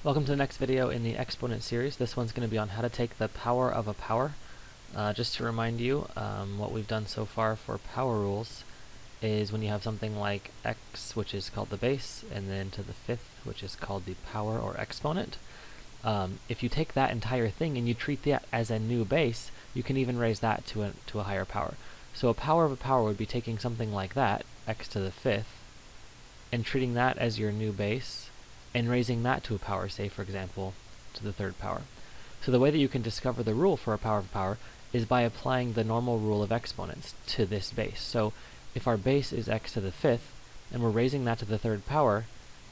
Welcome to the next video in the exponent series. This one's going to be on how to take the power of a power. Just to remind you, what we've done so far for power rules is when you have something like x, which is called the base, and then to the fifth, which is called the power or exponent. If you take that entire thing and you treat that as a new base, you can even raise that to a higher power. So a power of a power would be taking something like that, x to the fifth, and treating that as your new base, and raising that to a power, say for example, to the third power. So the way that you can discover the rule for a power of a power is by applying the normal rule of exponents to this base. So if our base is x to the fifth, and we're raising that to the third power,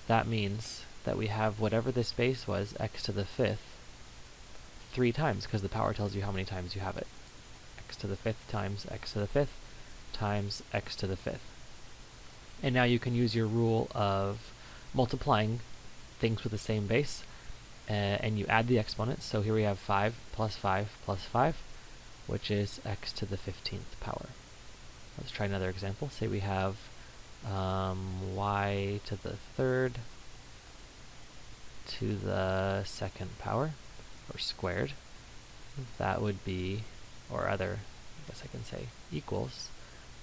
that means that we have whatever this base was, x to the fifth, 3 times, because the power tells you how many times you have it. X to the fifth times x to the fifth times x to the fifth. And now you can use your rule of multiplying things with the same base, and you add the exponents. So here we have 5 plus 5 plus 5, which is x to the 15th power. Let's try another example. Say we have y to the third to the second power, or squared. That would be, or other, I guess I can say, equals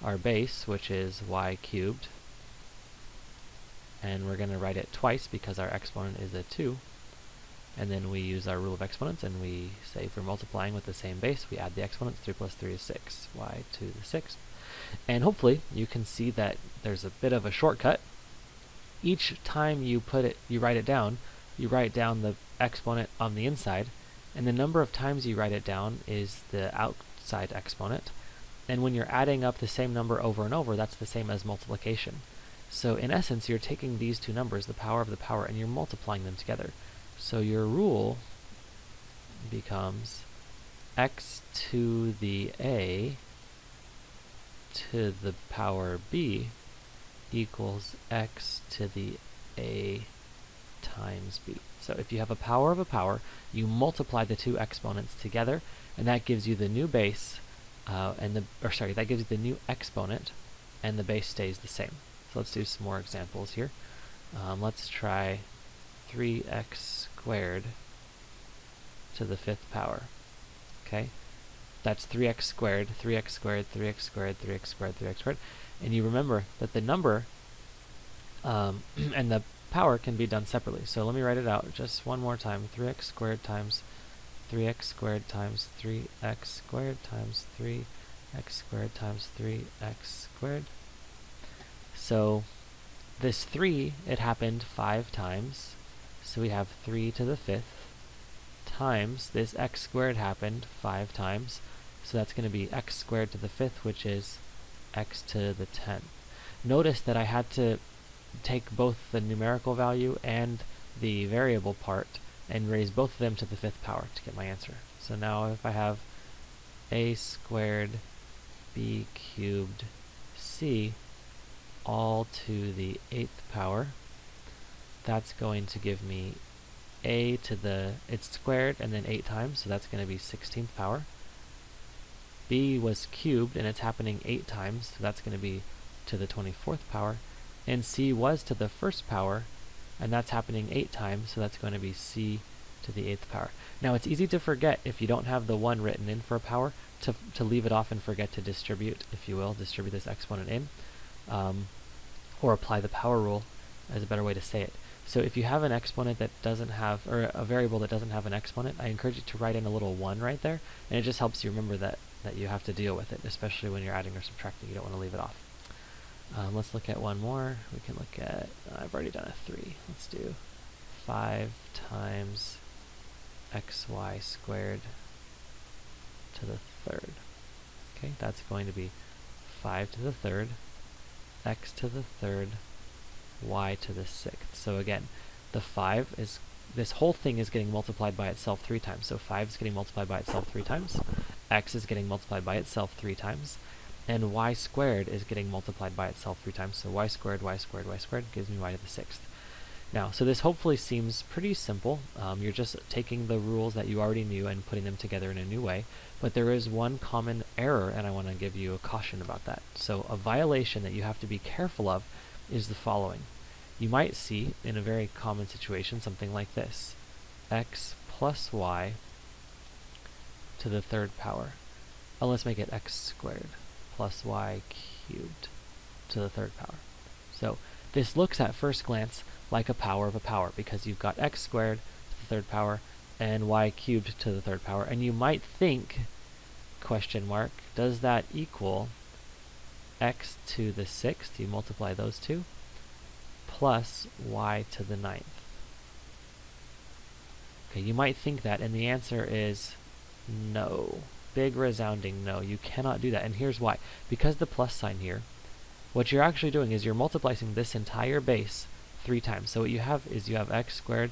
our base, which is y cubed. And we're going to write it twice because our exponent is a 2. And then we use our rule of exponents, and we say if we're multiplying with the same base, we add the exponents. 3 plus 3 is 6, y to the 6th. And hopefully you can see that there's a bit of a shortcut. Each time you write it down, you write down the exponent on the inside, and the number of times you write it down is the outside exponent. And when you're adding up the same number over and over, that's the same as multiplication. So in essence, you're taking these two numbers, the power of the power, and you're multiplying them together. So your rule becomes x to the a to the power b equals x to the a times b. So if you have a power of a power, you multiply the two exponents together, and that gives you the new base, that gives you the new exponent, and the base stays the same. So let's do some more examples here. Let's try 3x squared to the fifth power. Okay, that's 3x squared, 3x squared, 3x squared, 3x squared, 3x squared. And you remember that the number and the power can be done separately. So let me write it out just one more time. 3x squared times 3x squared times 3x squared times 3x squared times 3x squared. So this 3, it happened 5 times, so we have 3 to the 5th, times this x squared happened 5 times, so that's going to be x squared to the 5th, which is x to the 10th. Notice that I had to take both the numerical value and the variable part and raise both of them to the 5th power to get my answer. So now if I have a squared b cubed c all to the 8th power, that's going to give me a to the, it's squared and then 8 times, so that's going to be 16th power. B was cubed and it's happening 8 times, so that's going to be to the 24th power. And c was to the first power, and that's happening 8 times, so that's going to be c to the 8th power. Now it's easy to forget, if you don't have the 1 written in for a power, to leave it off and forget to distribute, if you will, distribute this exponent in. Or apply the power rule as a better way to say it. So if you have an exponent that doesn't have, or a variable that doesn't have an exponent, I encourage you to write in a little 1 right there, and it just helps you remember that you have to deal with it, especially when you're adding or subtracting. You don't want to leave it off. Let's look at one more. We can look at, I've already done a 3. Let's do 5 times xy squared to the third. Okay, that's going to be 5 to the third, x to the third, y to the 6th. So again, the 5 is, this whole thing is getting multiplied by itself 3 times. So 5 is getting multiplied by itself 3 times, x is getting multiplied by itself 3 times, and y squared is getting multiplied by itself 3 times. So y squared, y squared, y squared gives me y to the 6th. Now, so this hopefully seems pretty simple. You're just taking the rules that you already knew and putting them together in a new way. But there is one common error, and I want to give you a caution about that. So a violation that you have to be careful of is the following. you might see in a very common situation something like this: x plus y to the third power. Let's make it x squared plus y cubed to the third power. So this looks at first glance like a power of a power, because you've got x squared to the third power and y cubed to the third power, and you might think, question mark, does that equal x to the sixth, you multiply those two, plus y to the ninth? Okay, you might think that, and the answer is no. Big resounding no. You cannot do that, and here's why. Because the plus sign here, what you're actually doing is you're multiplying this entire base 3 times. So what you have is you have x squared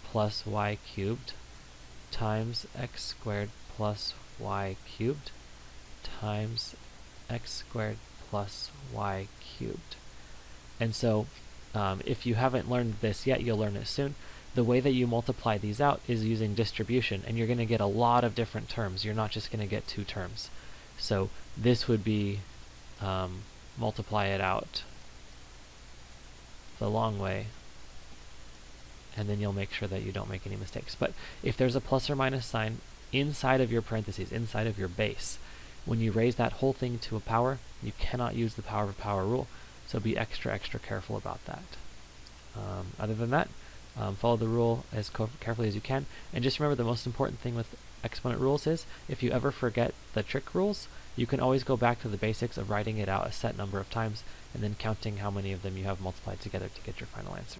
plus y cubed times x squared plus y cubed times x squared plus y cubed. And so if you haven't learned this yet, you'll learn it soon. The way that you multiply these out is using distribution, and you're going to get a lot of different terms. You're not just going to get 2 terms. So this would be multiply it out the long way, and then you'll make sure that you don't make any mistakes. But if there's a plus or minus sign inside of your parentheses, inside of your base, when you raise that whole thing to a power, you cannot use the power of a power rule. So be extra careful about that. Other than that, follow the rule as carefully as you can. And just remember, the most important thing with exponent rules is, if you ever forget the trig rules, you can always go back to the basics of writing it out a set number of times and then counting how many of them you have multiplied together to get your final answer.